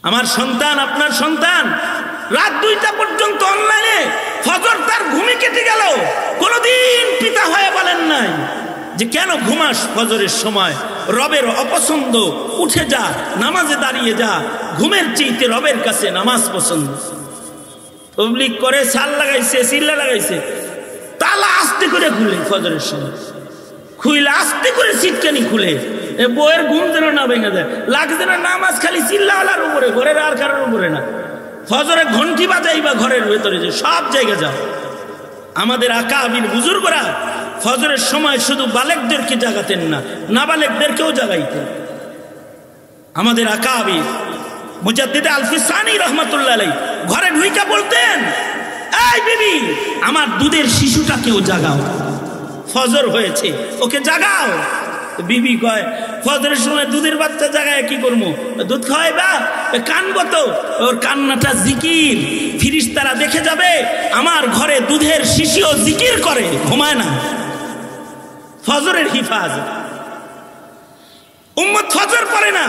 আমার সন্তান, আপনার সন্তান রাত 2টা পর্যন্ত অনলাইনে, ফজর তার ঘুমে কেটে গেল, কোনদিন পিতা হয়ে বলেন নাই যে কেন ঘুমাস ফজরের সময়, রবের অপছন্দ, উঠে যা, নামাজে দাঁড়িয়ে যা, ঘুমের চেয়ে রবের কাছে নামাজ পছন্দ। তবলিগ করে, সাল লাগাইছে, সিল্লা লাগাইছে, তালা আস্তে করে খুলে ফজরের সময়, খুইলে আস্তে করে সিটকানি খুলে, বইয়ের ঘুম যেন না ভেঙে যায়, লাগছে না নামাজ খালি চিল্লাওয়ালার উপরে, ঘরের আর কারোর উপরে না। ফজরে ঘন্টি বাজাইবা ঘরের ভেতরে, যে সব জায়গায় যাও। আমাদের আকাবির বুজুর্গরা ফজরের সময় শুধু বালেকদেরকে জাগাতেন না, নাবালেকদেরকেও জাগাইতেন। আমাদের আকাবির মুজাদ্দিদ আল-ফিসানি রহমাতুল্লাহ আলাইহি ঘরে ঢুইকা বলতেন, এই বিবি, আমার দুধের শিশুটাকেও জাগাও, ফজর হয়েছে, ওকে জাগাও। বিবি কয়, ফজরের সময় দুধের বাচ্চা জাগায় কি করবো, দুধ খাওয়াইবা, কানবো তো, ওর কান্নাটা জিকির, ফিরিস্তারা দেখে যাবে আমার ঘরে দুধের শিশুও জিকির করে, ঘুমায় না। ফজরের হিফাজত। উম্মত ফজর পড়ে না,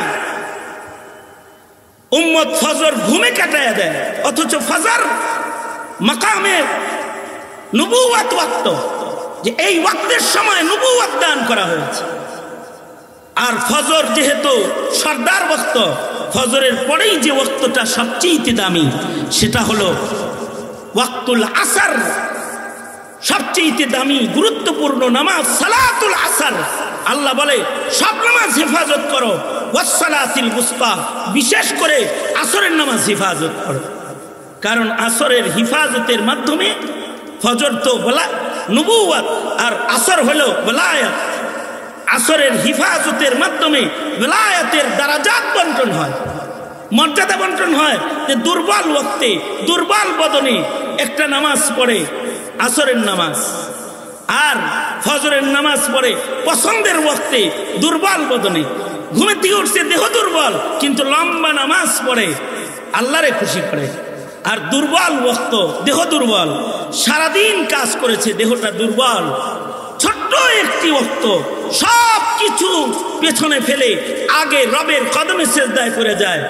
উম্মত ফজর ঘুমে কাটায় দেয়, অথচ ফজর মাকামে নবুওয়াত ওয়াক্ত, যে এই ওয়াক্তের সময় নবুওয়াত দান করা হয়েছে। আর ফজর যেহেতু সর্দার ওয়াক্ত, ফজরের পরেই যে ওয়াক্তটা সবচেয়ে দামি, সেটা হলো ওয়াক্তুল আসর, সবচেয়ে দামি গুরুত্বপূর্ণ নামাজ সালাতুল আসর। আল্লাহ বলে সব নামাজ হেফাজত করো, ওয়াসসালাতিল বুসতা, বিশেষ করে আসরের নামাজ হেফাজত করো। কারণ আসরের হিফাজতের মাধ্যমে, ফজর তো বলা নবুওয়াত আর আসর হলো বেলায়েত, আসরের হিফাজতের মাধ্যমে বেলায়েতের দারাজাত বন্টন হয়, মর্যাদা বন্টন হয়। যে দুর্বল ওয়াক্তে, দুর্বল বদনে একটা নামাজ পড়ে, আসরের নামাজ, আর ফজরের নামাজ পড়ে পছন্দের ওয়াক্তে, দুর্বল বদনে, ঘুমের থেকে উঠছে দেহ দুর্বল, কিন্তু লম্বা নামাজ পড়ে, আল্লাহরে খুশি করে। আর দুর্বল ওয়াক্ত, দেহ দুর্বল, সারাদিন কাজ করেছে, দেহটা দুর্বল, ছোট্ট একটি ওয়াক্ত সব কিছু পেছনে ফেলে আগে রবের কদমে সেজদায় করে যায়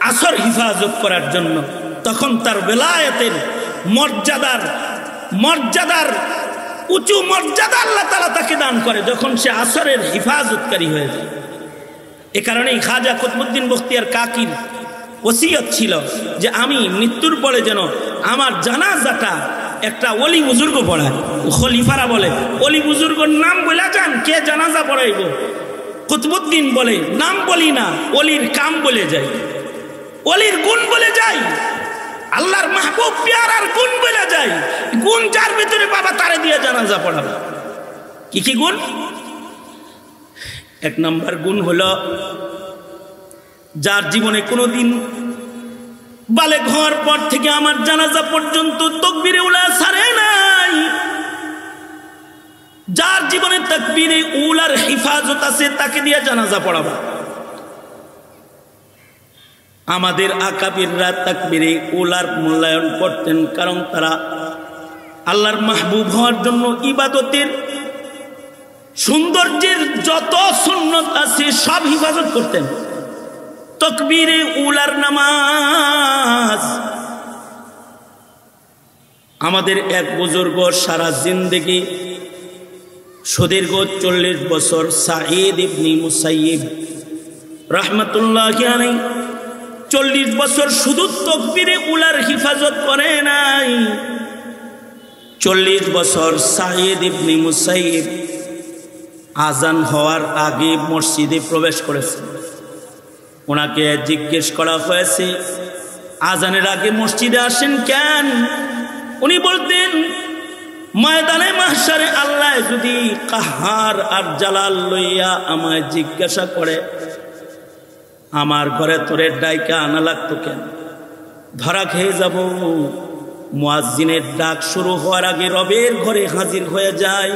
আসর হিফাজত করার জন্য। তখন তার বেলায়েতের মর্যাদার উঁচু মর্যাদা আল্লাহ তাআলা তাকে দান করে, যখন সে আসরের হিফাজতকারী হয়ে যায়। এ কারণেই খাজা কুতুবউদ্দিন বখতিয়ার কাকির ওসিয়ত ছিল যে আমি মৃত্যুর পরে যেন আমার জানাজাটা একটা ওলি বুজুর্গ পড়ায়। খলিফারা বলে ওলি বুজুর্গর নাম বলে যান, কে জানাজা পড়াইব? কুতুবউদ্দিন বলে নাম বলি না, ওলির কাম বলে যাই, ওলির গুণ বলে যাই, আল্লাহর মাহবুব প্যারার গুণ বলে যাই। গুণ যার ভিতরে বাবা তারে দিয়ে জানাজা পড়াবে। কি কি গুণ? 1 নম্বর গুণ হলো, যার জীবনে কোনোদিন বালেগ হওয়ার পর থেকে আমার জানাজা পর্যন্ত তাকবীরে উলা ছাড়ে নাই, যার জীবনে তাকবীরে উলার হিফাজত আছে, তাকে দিয়ে জানাজা পড়াবো। আমাদের আকাবিররা তাকবীরে উলার মূল্যায়ন করতেন, কারণ তারা আল্লাহর মাহবুব হওয়ার জন্য ইবাদতের সৌন্দর্যের যত সুন্নত আছে সব হিফাজত করতেন। তাকবীরে উলার নামাজ। আমাদের এক বুজুর্গ সারা জিন্দেগি সুদীর্ঘ 40 বছর, সাঈদ ইবনে মুসাইয়িব রাহমাতুল্লাহি আলাইহি 40 বছর শুধু তাকবীরে উলার হিফাজত করে নাই। 40 বছর সাঈদ ইবনে মুসাইয়িব আজান হওয়ার আগে মসজিদে প্রবেশ করেছে। ওনাকে জিজ্ঞেস করা হয়েছে, আজানের আগে মসজিদে আসেন কেন? উনি বলতেন, ময়দানে মাহশারে আল্লাহ যদি কাহার আর জালাল লইয়া আমায় জিজ্ঞাসা করে, আমার ঘরে তোরে ডাইকা আনা লাগতো কেন? ধরা খেয়ে যাব। মুয়াজ্জিনের ডাক শুরু হওয়ার আগে রবের ঘরে হাজির হয়ে যাই,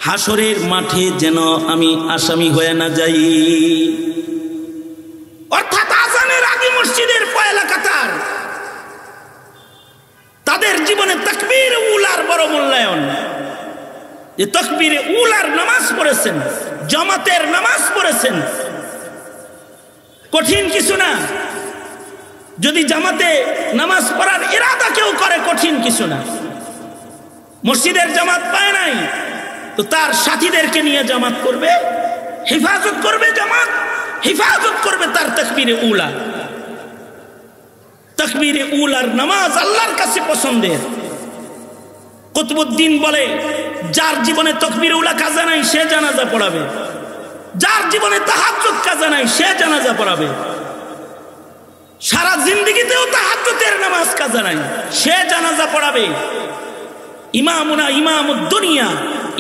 হাসরের মাঠে যেন আমি আসামি হয়ে না যাই। অর্থাৎ আজানের আগে মসজিদের পয়লা কাতার, তাদের জীবনে তাকবীর উলার বড় মূল্যায়ন। যে তাকবীরে উলার নামাজ পড়েছেন, জামাতের নামাজ পড়েছেন, কঠিন কিছু না। যদি জামাতে নামাজ পড়ার ইরাদা কেউ করে কঠিন কিছু না। মসজিদের জামাত পায় নাই তো তার সাথীদেরকে নিয়ে জামাত করবে, হেফাজত করবে, জামাত হেফাজত করবে তার তাকবীরে উলা। তাকবীরে উলার নামাজ আল্লাহর কাছে পছন্দের। কুতুবউদ্দিন বলে, যার জীবনে তাকবীরে উলা কাজা নাই সে জানাজা পড়াবে, যার জীবনে তাহাজ্জুদ কাজা নাই সে জানাজা পড়াবে, সারা জিন্দেগিতেও তাহাজ্জুদের নামাজ কাজা নাই সে জানাজা পড়াবে। ইমামুনা ইমামুদ দুনিয়া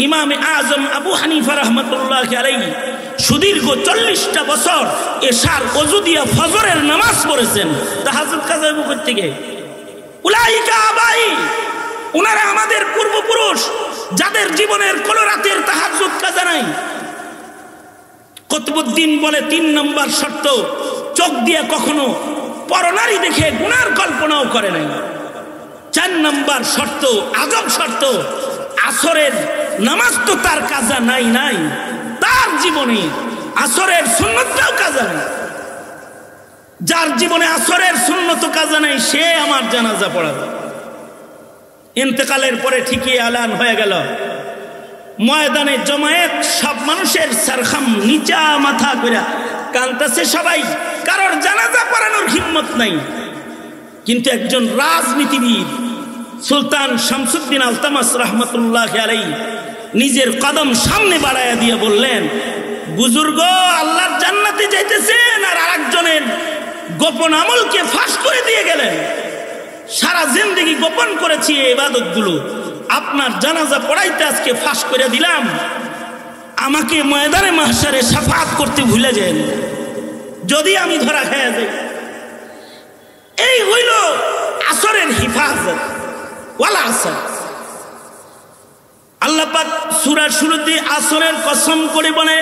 ইমামে আজম আবু হানিফা রাহমাতুল্লাহি আলাইহি সুদীর্ঘ 40টা বছর এশার ওযু দিয়া ফজরের নামাজ পড়েছেন, তাহাজ্জুদ কাজা করতে থেকে। উলাইকা আবাই, ওনারা আমাদের পূর্বপুরুষ যাদের জীবনের কোন রাতের তাহাজ্জুদ কাজা নাই। কুতুবউদ্দিন বলে 3 নম্বর শর্ত, চোখ দিয়ে কখনো পরনারী দেখে গুনার কল্পনাও করে নাই। 4 নম্বর শর্ত, আজব শর্ত, আসরের নামাজ তো তার কাজা নাই, তার জীবনে আসরের সুন্নতটাও কাজা নাই। যার জীবনে আসরের সুন্নত কাজা নাই সে আমার জানাজা পড়াবে। ইন্তেকালের পরে ঠিকই এলান হয়ে গেল, ময়দানে জমায়েত, সব মানুষের সারখাম নিচা মাথা করে কাঁদতেছে সবাই, কারোর জানাজা পড়ানোর হিম্মত নাই। কিন্তু একজন রাজনীতিবিদ সুলতান শামসুদ্দিন আলতামাস রহমতুল্লাহ আলাইহি নিজের কদম সামনে বাড়াইয়া দিয়ে বললেন, বুজুর্গ আল্লাহর জান্নাতে যাইতেছেন আর আরেকজনের গোপন আমলকে ফাঁস করে দিয়ে গেলেন। সারা জিন্দেগি গোপন করেছি এই ইবাদতগুলো, আপনার জানাজা পড়াইতে আজকে ফাঁস করে দিলাম, আমাকে ময়দানে মাহশারে শাফাআত করতে ভুলে যান যদি আমি ধরা খেয়ে যাই। এই হইল আসরের হিফাজত ওয়ালা আসর। আল্লাহ পাক সূরার শুরুতে আসরের কসম করে বলে,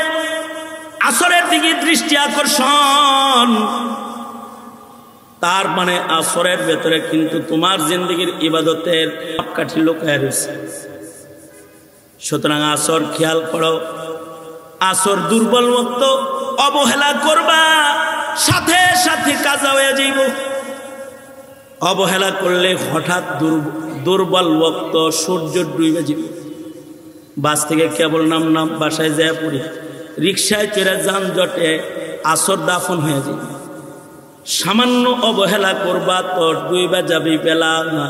আসরের দিকে দৃষ্টি আকর্ষণ, তার মানে আসরের ভেতরে কিন্তু তোমার জিন্দেগির ইবাদতের মাপকাঠি লুকায় রয়েছে। সুতরাং আসর খেয়াল করো, আসর দুর্বল ওয়াক্ত অবহেলা করবা, সাথে সাথে কাজা হয়ে যাইব। অবহেলা করলে হঠাৎ দুর্বল ওয়াক্ত সূর্য ডুবে যাবে। বাস থেকে কেবল নাম বাসায় যায় পড়ি, রিক্সায় চড়ে যানজটে আসর দাফন হয়ে যাবে। সামান্য অবহেলা করবা তো ডুইবা যাবে বেলা না।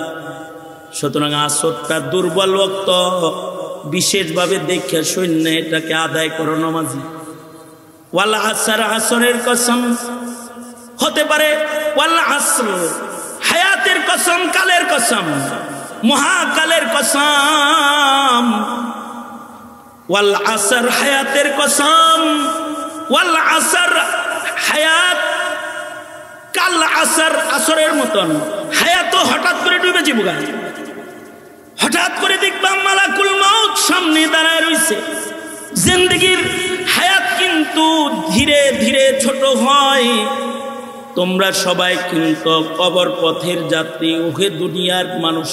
সুতরাং আসরটা দুর্বল ওয়াক্ত বিশেষভাবে দেখে সৈন্য এটাকে আদায় করো নামাজি। ওয়াল আসর, আসরের কসম হতে পারে, ওয়াল আসর হায়াতের কসম, কালের কসম, মহাকালের কসম। ওয়াল আসর হায়াতের কসম, ওয়াল আসর হায়াত কাল আসর, আসরের মতন হায়াত হঠাৎ করে ডুবে যাবে। হঠাৎ করে দেখবা মালাকুল মউত সামনে দাঁড়ায় রইছে। জিন্দেগির হায়াত কিন্তু ধীরে ধীরে ছোট হয়। তোমরা সবাই কিন্তু কবর পথের যাত্রী, ওহে দুনিয়ার মানুষ।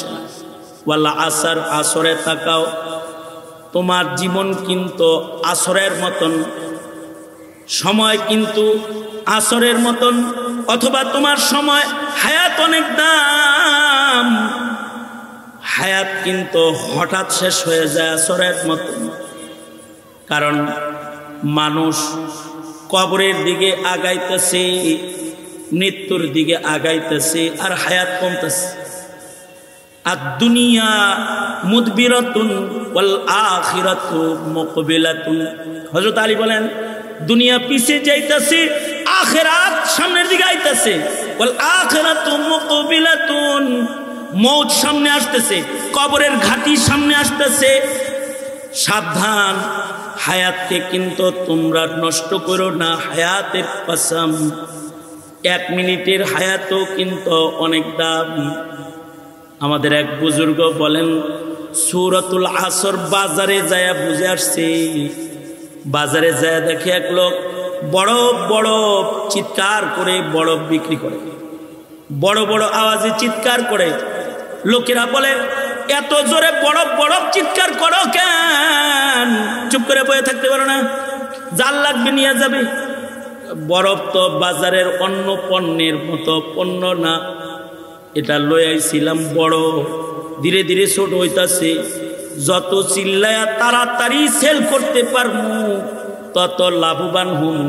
ওয়ালা আসর, আসরে তাকাও, তোমার জীবন কিন্তু আসরের মতন, সময় কিন্তু আসরের মতন, অথবা তোমার সময় হায়াত অনেক দাম, হায়াত কিন্তু হঠাৎ শেষ হয়ে যায় আসরের মতন। কারণ মানুষ কবরের দিকে আগাইতেছে, মৃত্যুর দিকে আগাইতেছে, আর হায়াত কমতেছে। আর দুনিয়া মুদবিরাতুন ওয়াল আখিরাতু মুকবিলাতুন। হযরত আলী বলেন, দুনিয়া পিছে যাইতেছে, আখিরাত সামনের দিকে আইতেছে। ওয়াল আখিরাতু মুকবিলাতুন, মওত সামনে আসতেছে, কবরের ঘাটি সামনে আসতেছে। সাবধান, হায়াতকে কিন্তু তোমরা নষ্ট করো না। হায়াতের কসম, 1 মিনিটের হায়াতও কিন্তু অনেক দাম। আমাদের এক বুজুর্গ বলেন, সূরাতুল আসর বাজারে যায় বুঝে আসছে। বাজারে যায় দেখে এক লোক বড় বড় চিৎকার করে বরফ বিক্রি করে, বড় বড় আওয়াজে চিৎকার করে। লোকেরা বলে, এত জোরে বরফ বরফ চিৎকার করো কেন? চুপ করে বসে থাকতে পারো না? জাল লাগবে, নিয়ে যাবে। বরফ তো বাজারের অন্য পণ্যের মতো পণ্য না, এটা লই আইছিলাম বড়, ধীরে ধীরে ছোট হইতাছে। যত চিল্লায়া তাড়াতাড়ি সেল করতে পারমু তত লাভবান হম,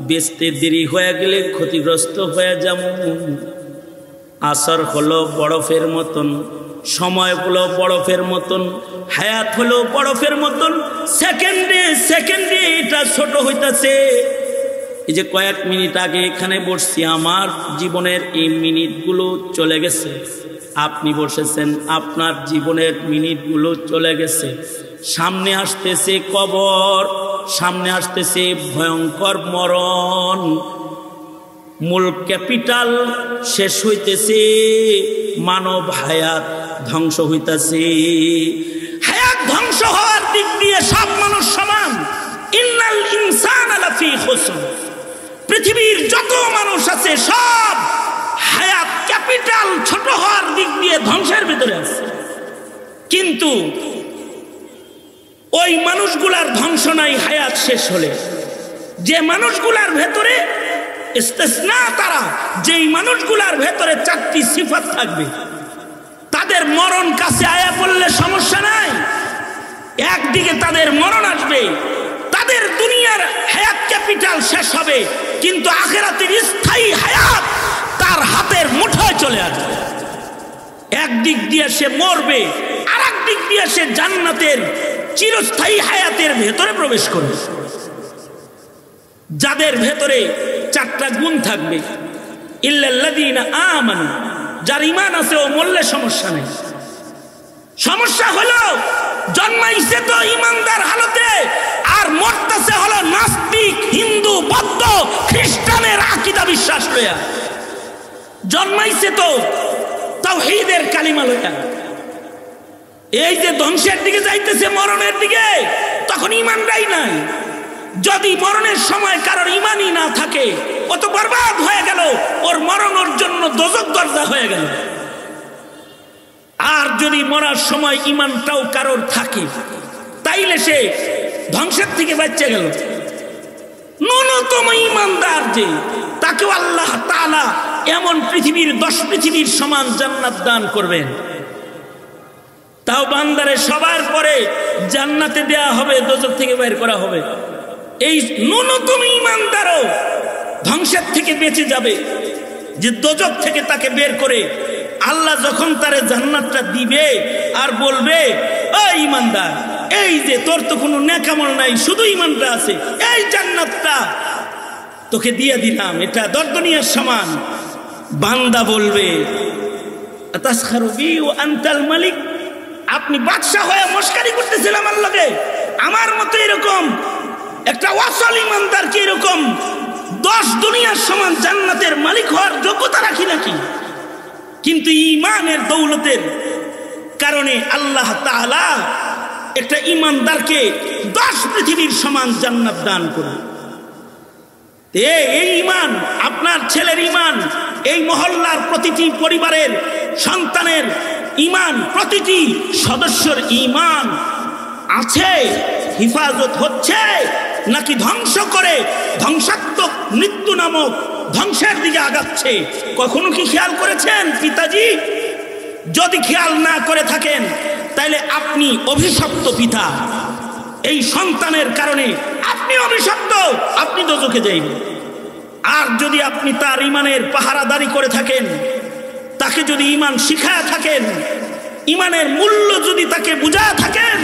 বেচতে দেরি হয়ে গেলে ক্ষতিগ্রস্ত হয়ে যাবো। আসর হলো বরফের মতন, সময় হলো বরফের মতন, হায়াত হলো বরফের মতন। সেকেন্ডে সেকেন্ডে এটা ছোট হইতাছে। এই যে কয়েক মিনিট আগে এখানে বসছি, আমার জীবনের এই মিনিটগুলো চলে গেছে। আপনি বসেছেন, আপনার জীবনের মিনিটগুলো চলে গেছে। সামনে আসতেছে কবর, সামনে আসতেছে ভয়ঙ্কর মরণ। মূল ক্যাপিটাল শেষ হইতেছে, মানব হায়াত ধ্বংস হইতেছে। হায়াত ধ্বংস হওয়ার দিক দিয়ে সব মানুষ সমান। ইন্নাল ইনসানা লাফি খুসর, পৃথিবীর যত মানুষ আছে সব হায়াত ক্যাপিটাল ছোট হওয়ার দিক দিয়ে ধ্বংসের ভিতরে আছে। কিন্তু ওই মানুষগুলার ধ্বংস নাই হায়াত শেষ হলে। যে মানুষগুলার ভেতরে ইস্তেসনা, তারা যেই মানুষগুলার ভেতরে চারটি সিফাত থাকবে, তাদের মরণ কাছে আয়া পড়লে সমস্যা নাই। একদিকে তাদের মরণ আসবে, তাদের দুনিয়ার হায়াত ক্যাপিটাল শেষ হবে, কিন্তু আখিরাতের স্থায়ী হায়াত তার হাতের মুঠোয় চলে আসবে। একদিক দিয়ে সে মরবে, আর এক দিক দিয়ে সে জান্নাতের চিরস্থায়ী হায়াতের ভেতরে প্রবেশ করবে। যাদের ভেতরে চারটা গুণ থাকবে, ইল্লাল্লাযীনা আমানু, যার ঈমান আছে ও মরলে সমস্যা নেই। সমস্যা হলো জন্মাইছে তো ঈমানদার হালতে, আর মরতেছে হলো নাস্তিক, হিন্দু, বৌদ্ধ, খ্রিস্টানের আকীদা বিশ্বাস লইয়া। জন্মাইছে তো তাওহীদের কালিমা লইয়া। এই যে ধ্বংসের দিকে যাইতেছে, মরণের দিকে, তখন ঈমানটাই নাই। যদি মরণের সময় কারোর ঈমানই না থাকে, ও তো বরবাদ হয়ে গেল, ওর মরণের জন্য দোজখ দরজা হয়ে গেল। আর যদি মরার সময় ঈমানটাও কারোর থাকে, তাইলে সে ধ্বংসের থেকে বাঁচতে গেল। ন্যূনতম ঈমানদার যে, তাকে আল্লাহ তাআলা এমন পৃথিবীর 10 পৃথিবীর সমান জান্নাত দান করবেন। তাও বান্দারে সবার পরে জান্নাতে দেয়া হবে, দোজখ থেকে বের করা হবে। এই ন্যূনতম ঈমানদারও ধ্বংসের থেকে বেঁচে যাবে, যে দোজখ থেকে তাকে বের করে আল্লাহ যখন তারে জান্নাতটা দিবে আর বলবে, ও ঈমানদার, এই যে তোর তো কোনো নেকামল নাই, শুধু ঈমানটা আছে, এই জান্নাতটা তোকে দিয়ে দিলাম, এটা দুনিয়ার সমান। বান্দা বলবে, আতাসখারু বি ওয়া আনতাল মালিক, আপনি বাদশা হয়ে মস্কারি করতেছেন আমার লগে? আমার মতো এরকম একটা ওয়াসাল ঈমানদার কি এরকম 10 দুনিয়ার সমান জান্নাতের মালিক হওয়ার যোগ্যতা রাখি নাকি? কিন্তু ঈমানের দৌলতের কারণে আল্লাহ তাআলা একটা ঈমানদারকে 10 পৃথিবীর সমান জান্নাত দান করে। এই ঈমান, আপনার ছেলের ঈমান, এই মহল্লার প্রতিটি পরিবারের সন্তানের ঈমান, প্রতিটি সদস্যের ঈমান আছে, হিফাজত হচ্ছে নাকি ধ্বংস করে ধ্বংসাত্মক মৃত্যু নামক ধ্বংসের দিকে আগাচ্ছে? কখনো কি খেয়াল করেছেন পিতাজি? যদি খেয়াল না করে থাকেন তাহলে আপনি অভিশপ্ত পিতা। এই সন্তানের কারণে আপনি অভিশপ্ত, আপনি দোজখে যাইবেন। আর যদি আপনি তার ঈমানের পাহারাদারি করে থাকেন, তাকে যদি ঈমান শিখায় থাকেন, ঈমানের মূল্য যদি তাকে বুঝায় থাকেন,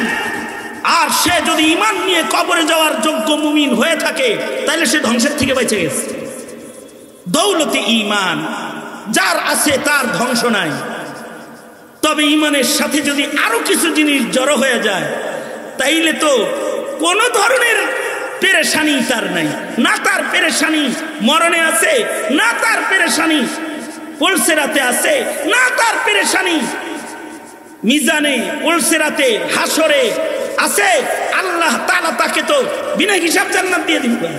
আর সে যদি ঈমান নিয়ে কবরে যাওয়ার যোগ্য মুমিন হয়ে থাকে, তাহলে সে ধ্বংসের থেকে বেঁচে গেছে। দৌলতে ঈমান যার আছে তার ধ্বংস নাই। তবে ঈমানের সাথে যদি আরো কিছু জিনিস জড়ো হয়ে যায়, তাইলে তো কোনো ধরনের পেরেশানি তার নাই। না তার পেরেশানি মরণে আছে, না তার পেরেশানি পুলসেরাতে আছে, না তার পেরেশানি মিজানে পুলসেরাতে হাসরে আছে। আল্লাহ তাআলা তাকে তো বিনা হিসাব জান্নাত দিয়ে দিবেন।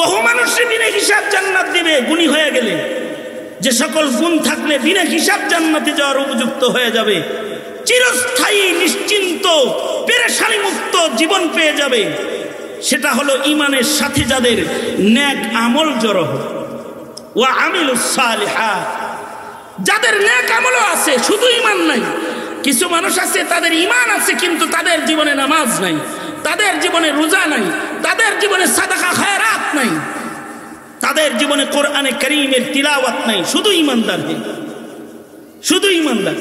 বহু মানুষকে বিনা হিসাব জান্নাত দিবে গুণী হয়ে গেলে। যে সকল গুণ থাকলে বিনা হিসাব জান্নাতে যাওয়ার উপযুক্ত হয়ে যাবে, চিরস্থায়ী নিশ্চিন্ত পেরেশানি মুক্ত জীবন পেয়ে যাবে। সেটা হলো ইমানের সাথে যাদের নেক আমল জড়ো ওয়া আমিলুস সালিহাত, যাদের নেক আমলও আছে শুধু ইমান নাই। কিছু মানুষ আছে তাদের ইমান আছে কিন্তু তাদের জীবনে নামাজ নাই, তাদের জীবনে রোজা নাই, তাদের জীবনে সাদাকা খায়রাত নাই, তাদের জীবনে কোরআনে কারীমের তিলাওয়াত নাই। শুধু ইমানদার, শুধু ইমানদার।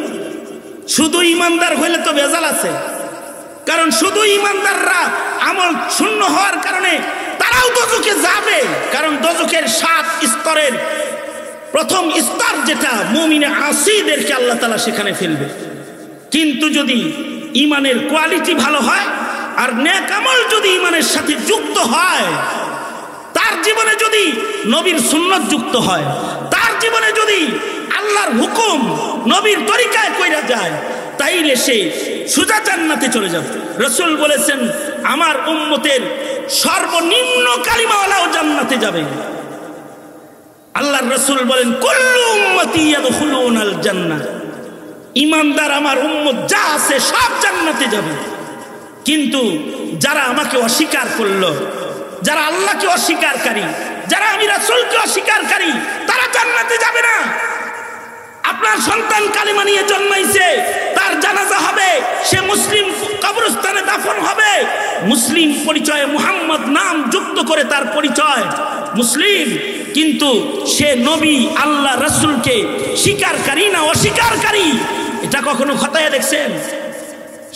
শুধু ইমানদার হইলে তো ভেজাল আছে, কারণ শুধু ইমানদাররা আমল শূন্য হওয়ার কারণে তারাও দোজখে যাবে। কারণ দোজখের 7 স্তরের প্রথম স্তর যেটা মুমিনে আসিদেরকে আল্লাহ তাআলা সেখানে ফেলবে। কিন্তু যদি ইমানের কোয়ালিটি ভালো হয় আর নেক আমল যদি ইমানের সাথে যুক্ত হয়, তার জীবনে যদি নবীর সুন্নাত যুক্ত হয়, তার জীবনে যদি আল্লাহর হুকুম নবীর তরিকায় কইরা যায়, তাইলে সে সোজা জান্নাতে চলে যাবে। রাসূল বলেছেন আমার উম্মতের সর্বনিম্ন কালিমাওয়ালাও জান্নাতে যাবে। আল্লাহর রাসূল বলেন কুল্লু উম্মতি ইয়াদখুলুনাল জান্নাহ, ইমানদার আমার উম্মত যা আছে সব জান্নাতে যাবে। কিন্তু যারা আমাকে অস্বীকার করলো, যারা আল্লাহকে অস্বীকারকারী, যারা আমি রাসূলকে অস্বীকারকারী, তারা জান্নাতে যাবে না। আপনার সন্তান কালিমা নিয়ে জন্মাইছে, তার জানাজা হবে, সে মুসলিম কবরস্থানে দাফন হবে, মুসলিম পরিচয়ে মুহাম্মদ নাম যুক্ত করে তার পরিচয় মুসলিম, কিন্তু সে নবী আল্লাহ রাসূলকে স্বীকারকারী না অস্বীকারকারী, এটা কখনো খতায় দেখছেন?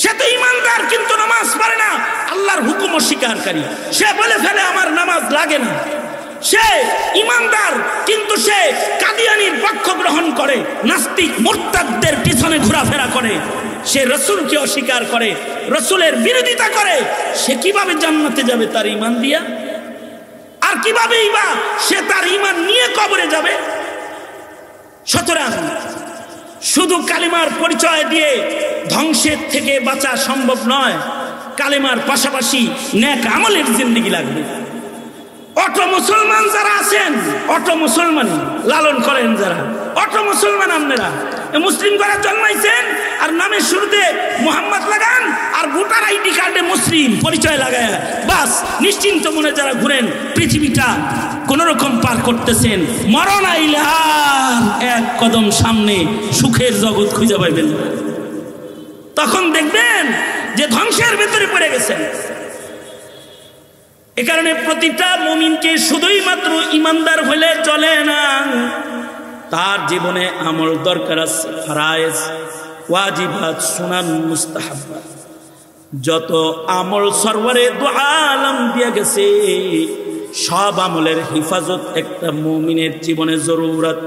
সে তো ইমানদার কিন্তু নামাজ পড়ে না, আল্লাহর হুকুম অস্বীকারকারী। সে বলে ফেলে আমার নামাজ লাগে না। সে ইমানদার কিন্তু সে কাদিয়ানীর পক্ষ গ্রহণ করে, নাস্তিক মুরতাদদের পিছনে ঘোরাফেরা করে, সে রাসূলকে অস্বীকার করে, রাসূলের বিরোধিতা করে। সে কিভাবে জান্নাতে যাবে তার ঈমান দিয়া? আর কিভাবেই বা সে তার ঈমান নিয়ে কবরে যাবে? সুতরাং শুধু কালিমার পরিচয় দিয়ে ধ্বংসের থেকে বাঁচা সম্ভব নয়। কালিমার পাশাপাশি নেক আমলের জিন্দেগি লাগবে। অটো মুসলমান যারা আছেন, অটো মুসলমান লালন করেন যারা, অটো মুসলমান আপনারা মুসলিম ঘরে জন্মাইছেন আর নামের শুরুতে মুহাম্মদ লাগান আর ভোটার আইডি কার্ডে মুসলিম পরিচয় লাগায়, বাস নিশ্চিন্ত মনে যারা ঘুরেন পৃথিবীটা কোন রকম পার করতেছেন, মরণ আইলে আর এক কদম সামনে সুখের জগৎ খুঁজে পাইবেন। তখন দেখবেন যে ধ্বংসের ভেতরে পড়ে গেছেন। এ কারণে প্রতিটা মুমিনকে শুধুই মাত্র ইমানদার হলে চলে না, তার জীবনে আমল দরকার আছে। ফরায়েজ, ওয়াজিবাত, সুনান, মুস্তাহাব্বাত, যত আমল সরওয়ারে দু আলম দিয়ে গেছে, সব আমলের হিফাজত একটা মুমিনের জীবনে জরুরত।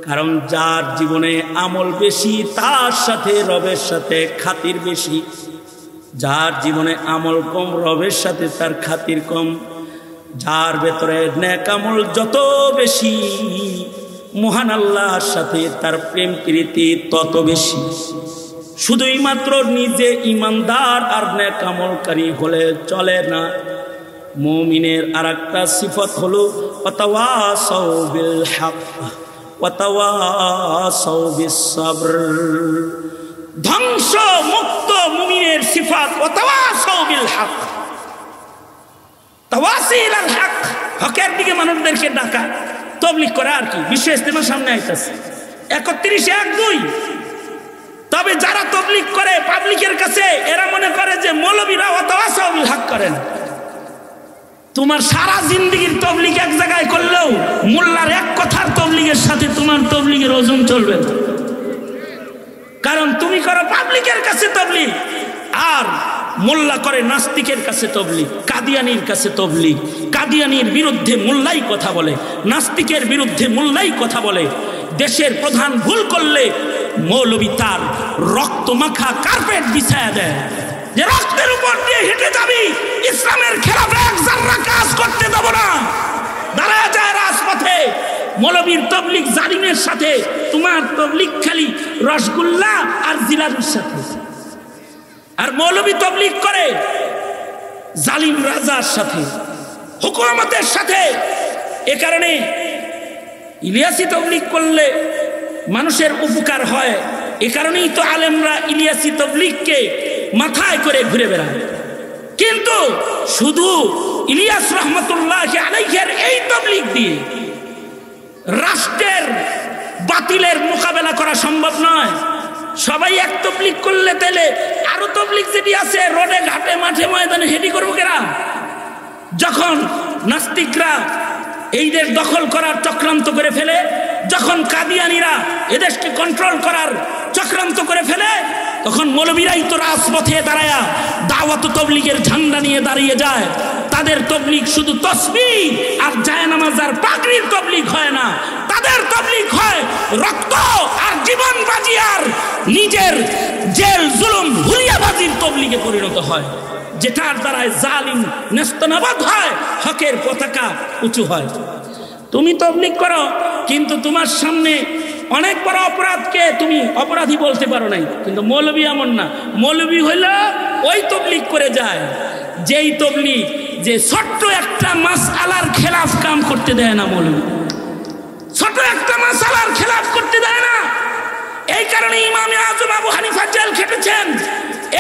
কারণ যার জীবনে আমল বেশি তার সাথে রবের সাথে খাতির বেশি, যার জীবনে আমল কম রবের সাথে তার খাতির কম। যার ভেতরে নেক আমল যত বেশি, মহান আল্লাহর সাথে তার প্রেম প্রীতি তত বেশি। শুধুই মাত্র নিজে ইমানদার আর নেক আমলকারী হলে চলে না। মুমিনের আরেকটা সিফত হলো ওয়াতাওয়াসাউ বিল হক ওয়াতাওয়াসাউ বিস সাবর। ধ্বংস মুক্ত মুমিনের সিফাত ওয়াতাওয়াসাউ বিল হক, তাওয়াসিল আল হক, হকের দিকে মানুষদেরকে ডাকা, তাবলীগ করা। আর কি বিশ্ব ইজতেমা সামনে আইতাছে 31/1/2। তবে যারা তাবলীগ করে পাবলিকের কাছে, এরা মনে করে যে মৌলবীরা ওয়াতাওয়াসাউ বিল হক করেন। তোমার সারা জিন্দেগীর তাবলীগ এক জায়গায় করলেও মোল্লার এক কথার তাবলীগের সাথে তোমার তাবলীগের ওজন চলবে না। কারণ তুমি করো পাবলিকের কাছে তাবলীগ, আর মোল্লা করে নাস্তিকের কাছে তাবলীগ, কাদিয়ানির কাছে তাবলীগ। কাদিয়ানির বিরুদ্ধে মোল্লাই কথা বলে, নাস্তিকের বিরুদ্ধে মোল্লাই কথা বলে। দেশের প্রধান ভুল করলে মৌলবী তার রক্ত মাখা কার্পেট বিছায়া দেয়, যে রক্তের উপর দিয়ে হেঁটে যাবি, ইসলামের খেলাফে এক জাররা কাজ করতে দেব না। দাঁড়ায় যায় রাজপথে। মৌলবীর তাবলীগ জালিমের সাথে, তোমার তাবলীগ খালি রসগোল্লা আর জিলাপির সাথে। আর মৌলবী তাবলীগ করে জালিম রাজার সাথে, হুকুমতের সাথে। এ কারণে ইলিয়াসি তাবলীগ করলে মানুষের উপকার হয়। এ কারণেই তো আলেমরা ইলিয়াসি তাবলীগকে মাথায় করে ঘুরে বেড়ায়। কিন্তু শুধু ইলিয়াস রহমতুল্লাহ আলাইহির এই তাবলীগ দিয়ে রাষ্ট্রের বাতিলের মোকাবেলা করা সম্ভব নয়। সবাই এক তাবলীগ করলে তাহলে আরো তাবলীগ যেটি আছে রোডে ঘাটে মাঠে ময়দানে হেডি করবো কেরা? যখন নাস্তিকরা এই দেশ দখল করার চক্রান্ত করে ফেলে, যখন কাদিয়ানীরা এদেশকে কন্ট্রোল করার চক্রান্ত করে ফেলে, তখন মৌলবীরাই তো রাজপথে দাঁড়ায়া দাওয়াত তাবলীগের ঝান্ডা নিয়ে দাঁড়িয়ে যায়। তাদের তাবলীগ শুধু তাসবিহ আর জায়নামাজ আর পাগড়ির তাবলীগ হয় না, তাদের তাবলীগ হয় রক্ত আর জীবন বাজি আর নিজের জেল জুলুম হুলিয়াবাজির তাবলীগে পরিণত হয়, যেটার দ্বারায় জালিম নেস্তনাবুদ হয়, হকের পতাকা উঁচু হয়। তুমি তাবলীগ করো কিন্তু তোমার সামনে অনেক বড় অপরাধকে তুমি অপরাধী বলতে পারো নাই, কিন্তু মৌলবী এমন না। মৌলবী হইল ওই তাবলীগ করে যায় যেই তাবলীগ যে ছোট্ট একটা মাসআলার খেলাফ কাম করতে দেয় না। মৌলবী ছোট একটা মাসআলার খেলাফ করতে দেয় না। এই কারণে ইমামে আজম আবু হানিফা জেল খেটেছেন।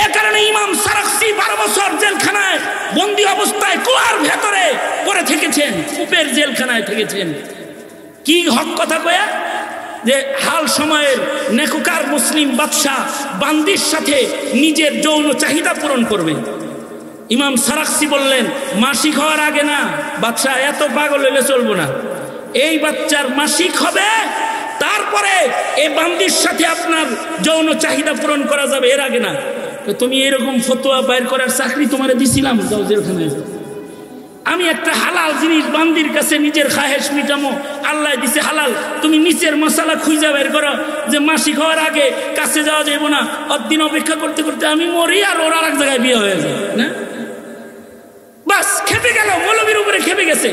এই কারণে ইমাম সারাকসি 12 বছর জেলখানায় বন্দী অবস্থায় কুয়ার ভেতরে পড়ে থেকেছেন, কূপের জেলখানায় থেকেছেন। কি হক কথা কয়া যে হাল সময়ের নেকুকার মুসলিম বাদশাহ বান্দির সাথে নিজের যৌন চাহিদা পূরণ করবে। ইমাম সারাকসি বললেন মাসিক হওয়ার আগে না, বাদশাহ এত পাগল হইলে চলবো না, এই বাচ্চার মাসিক হবে তারপরে এই বান্দির সাথে আপনার যৌন চাহিদা পূরণ করা যাবে, এর আগে না। তুমি এরকম ফতোয়া বাইর করার চাকরি তোমারে দিছিলাম, যাও জেলখানায়। আমি একটা হালাল জিনিস বান্দির কাছে নিজের খাহেশ মিটামো, আল্লাহ দিছে হালাল, তুমি নিচের মশালা খুঁজে বের করো যে মাসিক হওয়ার আগে কাছে যাওয়া যাবো না, অদিন অপেক্ষা করতে করতে আমি মরি আর ওর আর এক জায়গায় বিয়ে হয়ে যায় না। বাস খেপে গেল, মৌলবীর উপরে খেপে গেছে।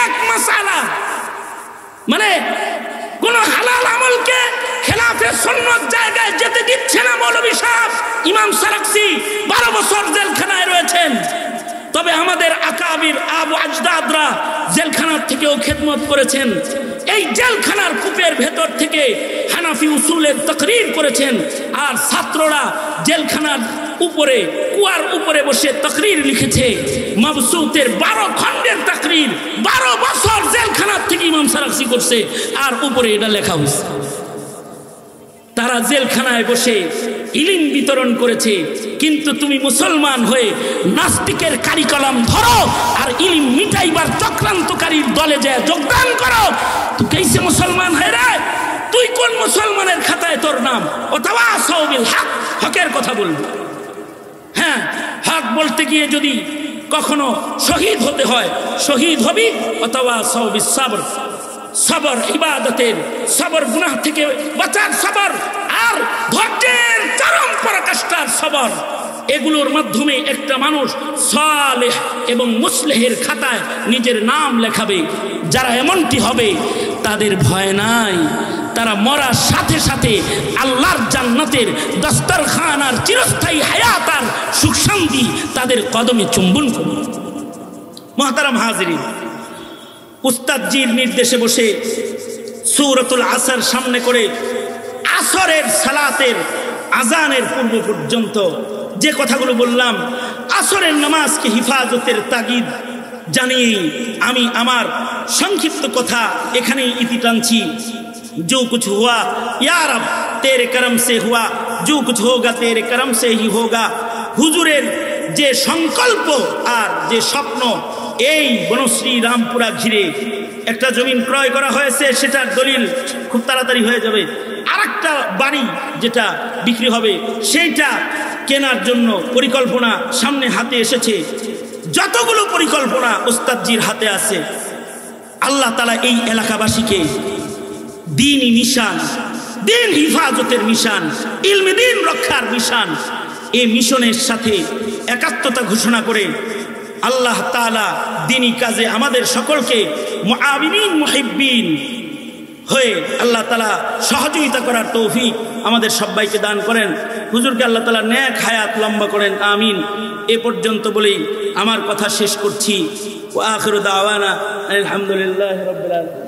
এক মাসালা মানে কোন হালাল আমলকে খেলাফে সুন্নাত জায়গায় যেতে দিচ্ছে না মৌলবী সাহেব। ইমাম সারাকসি 12 বছর জেলখানায় রয়েছেন। তবে আমাদের আকাবির আবু আজদাদরা জেলখানার থেকেও খেদমত করেছেন। এই জেলখানার কূপের ভেতর থেকে হানাফি উসুলের তাকরীর করেছেন, আর ছাত্ররা জেলখানার উপরে কুয়ার উপরে বসে তাকরীর লিখেছে। মাবসুতের 12 খণ্ডের তাকরীর 12 বছর জেলখানার থেকে ইমাম সারাকসি করছে, আর উপরে এটা লেখা হয়েছে। তারা জেলখানায় বসে ইলম বিতরণ করেছে। কিন্তু তুমি মুসলমান হয়ে নাস্তিকের কারিকলাম ধরো আর ইলম মিটাইবার চক্রান্তকারীর দলে যায় যোগদান করো, তুই কেসে মুসলমান হয়ে রে? তুই কোন মুসলমানের খাতায় তোর নাম? অথবা সাউবিল হক, হকের কথা বলবি। হ্যাঁ, হক বলতে গিয়ে যদি কখনো শহীদ হতে হয় শহীদ হবি, অথবা সাউবিস সাবর, সবর ইবাদতের, সবর গুনাহ থেকে বাঁচার সবর, আর ধৈর্যের চরম পরাকাষ্ঠার সবর। এগুলোর মাধ্যমে একটা মানুষ সালেহ এবং মুসলিহের খাতায় নিজের নাম লেখাবে। যারা এমনটি হবে তাদের ভয় নাই, তারা মরার সাথে সাথে আল্লাহর জান্নাতের দস্তরখান আর চিরস্থায়ী হায়াত আর সুখ শান্তি তাদের কদমে চুম্বন করবে। মুহতারাম হাজিরিন, উস্তাদজির নির্দেশে বসে সূরাতুল আসর সামনে করে আসরের সালাতের আজানের পূর্ব পর্যন্ত যে কথাগুলো বললাম, আসরের নামাজকে হিফাজতের তাগিদ জানিয়ে আমি আমার সংক্ষিপ্ত কথা এখানেই ইতি টানছি। जो कुछ हुआ या रब तेरे करम से हुआ, जो कुछ होगा तेरे करम से ही होगा। হুজুরের যে সংকল্প আর যে স্বপ্ন, এই বনশ্রী রামপুরা ঘিরে একটা জমিন ক্রয় করা হয়েছে, সেটার দলিল খুব তাড়াতাড়ি হয়ে যাবে। আর একটা বাড়ি যেটা বিক্রি হবে সেইটা কেনার জন্য পরিকল্পনা সামনে হাতে এসেছে। যতগুলো পরিকল্পনা ওস্তাদজির হাতে আছে, আল্লাহ তাআলা এই এলাকাবাসীকে দ্বীনি মিশন, দিন হিফাজতের মিশন, ইলমে দিন রক্ষার মিশন, এই মিশনের সাথে একাত্মতা ঘোষণা করে আল্লাহ তাআলা দ্বীনি কাজে আমাদের সকলকে মুআবিনিন মুহিব্বিন হয়ে আল্লাহ তাআলা সহযোগিতা করার তৌফিক আমাদের সবাইকে দান করেন। হুজুরকে আল্লাহ তাআলা নেক হায়াত লম্বা করেন, আমিন। এ পর্যন্ত বলেই আমার কথা শেষ করছি। ওয়া আখিরু দাওয়ানা আলহামদুলিল্লাহি রাব্বিল আলামিন।